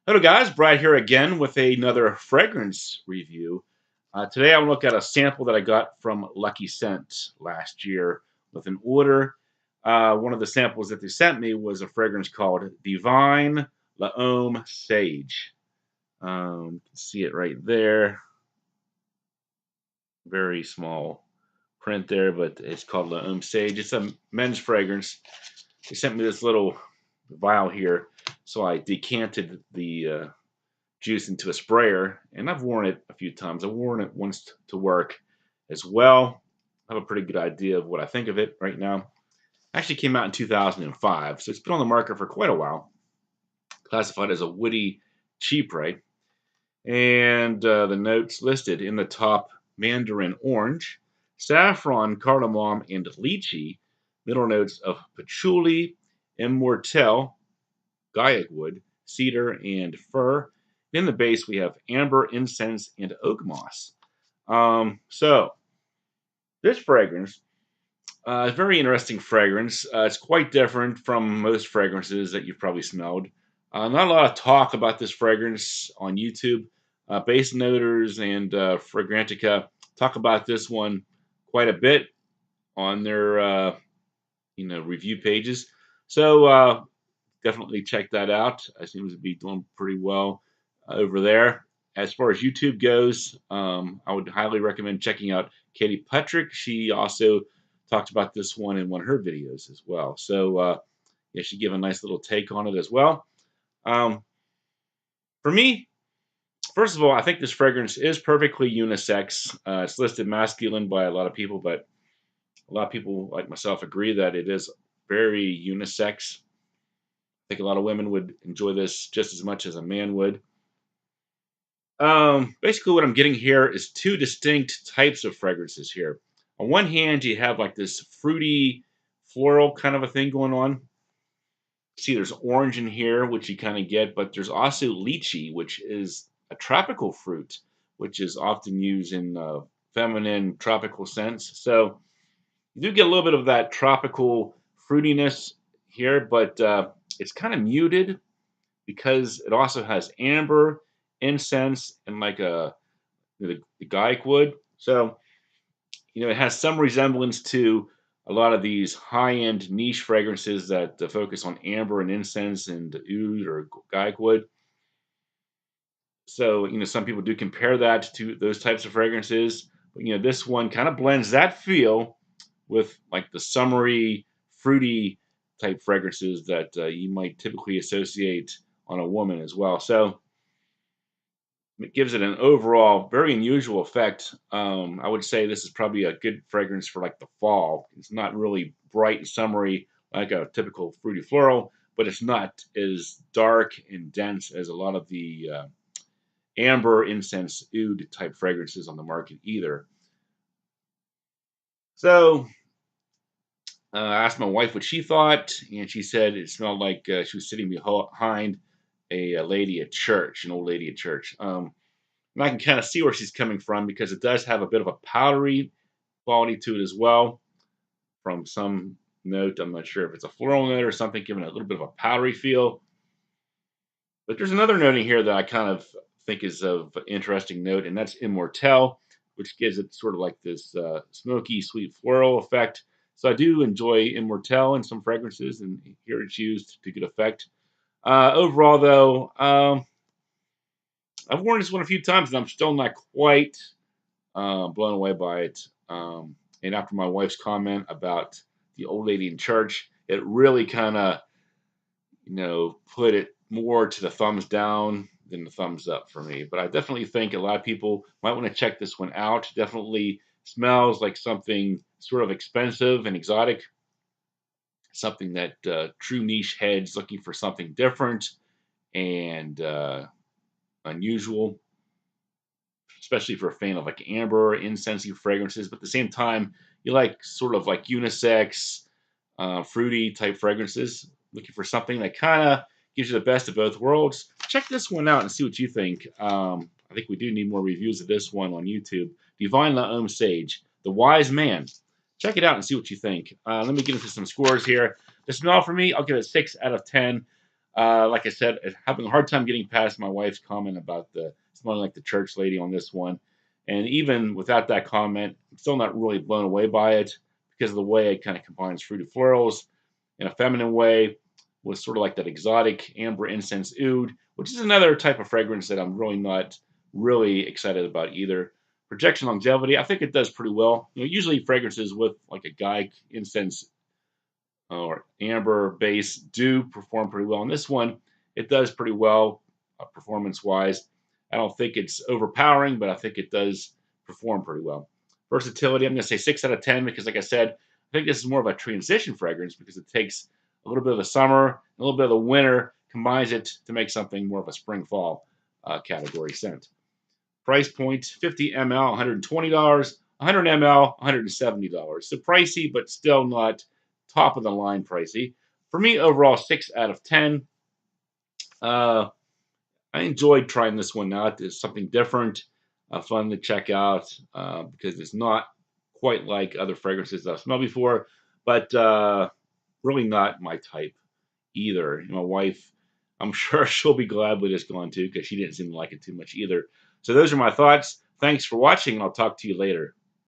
Hello guys, Brad here again with another fragrance review. Today I'm going to look at a sample that I got from Lucky Scent last year with an order. One of the samples that they sent me was a fragrance called Divine L'Homme Sage. You can see it right there. Very small print there, but it's called L'Homme Sage. It's a men's fragrance. They sent me this little vial here, so I decanted the juice into a sprayer, and I've worn it a few times. I've worn it once to work as well. I have a pretty good idea of what I think of it right now. Actually came out in 2005, so it's been on the market for quite a while. Classified as a woody chypre. And the notes listed in the top: mandarin orange, saffron, cardamom, and lychee. Middle notes of patchouli, immortelle, gaiac wood, cedar, and fir. In the base, we have amber, incense, and oak moss. So this fragrance is a very interesting fragrance. It's quite different from most fragrances that you've probably smelled. Not a lot of talk about this fragrance on YouTube. Base Noters and Fragrantica talk about this one quite a bit on their review pages. So definitely check that out. It seems to be doing pretty well over there. As far as YouTube goes, I would highly recommend checking out Katie Patrick. She also talked about this one in one of her videos as well. So yeah, she gave a nice little take on it as well. For me, first of all, I think this fragrance is perfectly unisex. It's listed masculine by a lot of people, but a lot of people like myself agree that it is very unisex. I think a lot of women would enjoy this just as much as a man would. Basically what I'm getting here is two distinct types of fragrances here. On one hand, you have like this fruity, floral kind of a thing going on. See, there's orange in here, which you kind of get, but there's also lychee, which is a tropical fruit, which is often used in feminine tropical scents. So you do get a little bit of that tropical fruitiness here, but it's kind of muted because it also has amber, incense, and like the gaiac wood. So it has some resemblance to a lot of these high-end niche fragrances that focus on amber and incense and oud or gaiac wood. So some people do compare that to those types of fragrances. But this one kind of blends that feel with like the summery, fruity type fragrances that you might typically associate on a woman as well. So it gives it an overall very unusual effect. I would say this is probably a good fragrance for like the fall. It's not really bright and summery like a typical fruity floral, but it's not as dark and dense as a lot of the amber, incense, oud type fragrances on the market either. So I asked my wife what she thought, and she said it smelled like she was sitting behind a lady at church, an old lady at church. And I can kind of see where she's coming from because it does have a bit of a powdery quality to it as well. From some note, I'm not sure if it's a floral note or something, giving it a little bit of a powdery feel. But there's another note in here that I kind of think is of interesting note, and that's immortelle, which gives it sort of like this smoky, sweet floral effect. So I do enjoy immortelle in some fragrances, and here it's used to good effect. Overall, though, I've worn this one a few times, and I'm still not quite blown away by it. And after my wife's comment about the old lady in church, it really kind of, put it more to the thumbs down than the thumbs up for me. But I definitely think a lot of people might want to check this one out. Definitely smells like something sort of expensive and exotic. Something that true niche heads looking for something different and unusual, especially for a fan of like amber, incensey fragrances. But at the same time, you like sort of like unisex, fruity type fragrances. Looking for something that kind of gives you the best of both worlds. Check this one out and see what you think. I think we do need more reviews of this one on YouTube. Divine L'Homme Sage, The Wise Man. Check it out and see what you think. Let me get into some scores here. The smell for me, I'll give it 6 out of 10. Like I said, having a hard time getting past my wife's comment about the smelling like the church lady on this one. And even without that comment, I'm still not really blown away by it because of the way it kind of combines fruity florals in a feminine way with sort of like that exotic amber incense oud, which is another type of fragrance that I'm really not really excited about either. Projection longevity, I think it does pretty well. Usually fragrances with like a guy incense or amber base do perform pretty well. And this one, it does pretty well performance wise. I don't think it's overpowering, but I think it does perform pretty well. Versatility, I'm going to say 6 out of 10 because, like I said, I think this is more of a transition fragrance because it takes a little bit of the summer, a little bit of the winter, combines it to make something more of a spring fall category scent. Price point 50 ml, $120, 100 ml, $170. So pricey, but still not top of the line pricey. For me, overall, 6 out of 10. Uh, I enjoyed trying this one out. It's something different, fun to check out because it's not quite like other fragrances I've smelled before, but really not my type either. My wife, I'm sure she'll be glad with this gone too because she didn't seem to like it too much either. So those are my thoughts. Thanks for watching, and I'll talk to you later.